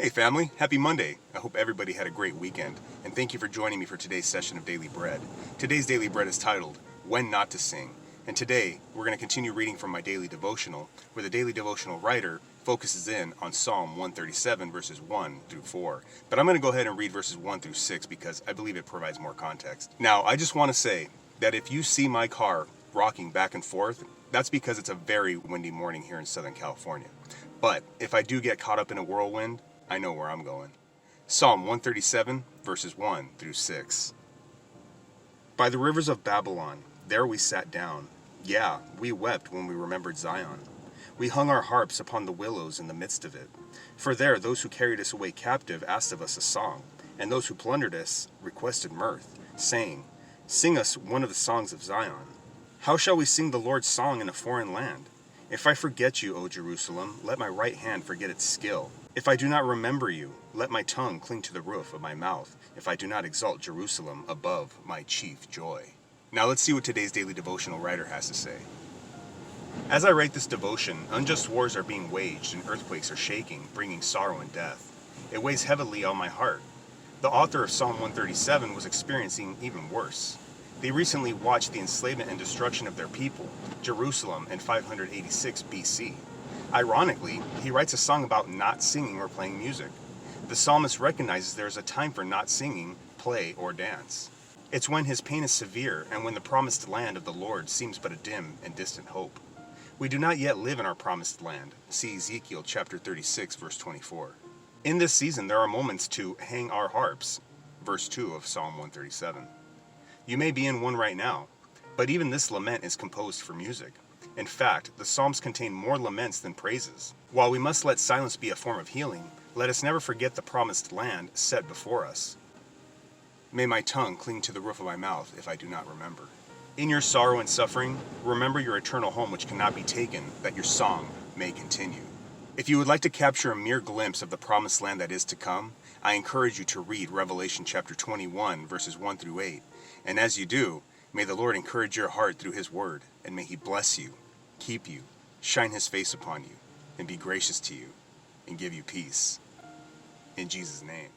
Hey family, happy Monday. I hope everybody had a great weekend, and thank you for joining me for today's session of Daily Bread. Today's Daily Bread is titled, When Not to Sing, and today we're going to continue reading from my daily devotional, where the daily devotional writer focuses in on Psalm 137 verses 1 through 4. But I'm going to go ahead and read verses 1 through 6 because I believe it provides more context. Now, I just want to say that if you see my car rocking back and forth, that's because it's a very windy morning here in Southern California. But if I do get caught up in a whirlwind, I know where I'm going. Psalm 137, verses 1 through 6. By the rivers of Babylon, there we sat down. Yeah, we wept when we remembered Zion. We hung our harps upon the willows in the midst of it. For there those who carried us away captive asked of us a song, and those who plundered us requested mirth, saying, Sing us one of the songs of Zion. How shall we sing the Lord's song in a foreign land? If I forget you, O Jerusalem, let my right hand forget its skill. If I do not remember you, let my tongue cling to the roof of my mouth, if I do not exalt Jerusalem above my chief joy. Now let's see what today's daily devotional writer has to say. As I write this devotion, unjust wars are being waged and earthquakes are shaking, bringing sorrow and death. It weighs heavily on my heart. The author of Psalm 137 was experiencing even worse. They recently watched the enslavement and destruction of their people, Jerusalem, in 586 BC. Ironically, he writes a song about not singing or playing music. The psalmist recognizes there is a time for not singing, play, or dance. It's when his pain is severe and when the promised land of the Lord seems but a dim and distant hope. We do not yet live in our promised land. See Ezekiel chapter 36, verse 24. In this season, there are moments to hang our harps, verse 2 of Psalm 137. You may be in one right now, but even this lament is composed for music. In fact, the Psalms contain more laments than praises. While we must let silence be a form of healing, let us never forget the promised land set before us. May my tongue cling to the roof of my mouth if I do not remember. In your sorrow and suffering, remember your eternal home which cannot be taken, that your song may continue. If you would like to capture a mere glimpse of the promised land that is to come, I encourage you to read Revelation chapter 21, verses 1 through 8. And as you do, may the Lord encourage your heart through His word, and may He bless you, keep you, shine His face upon you, and be gracious to you, and give you peace. In Jesus' name.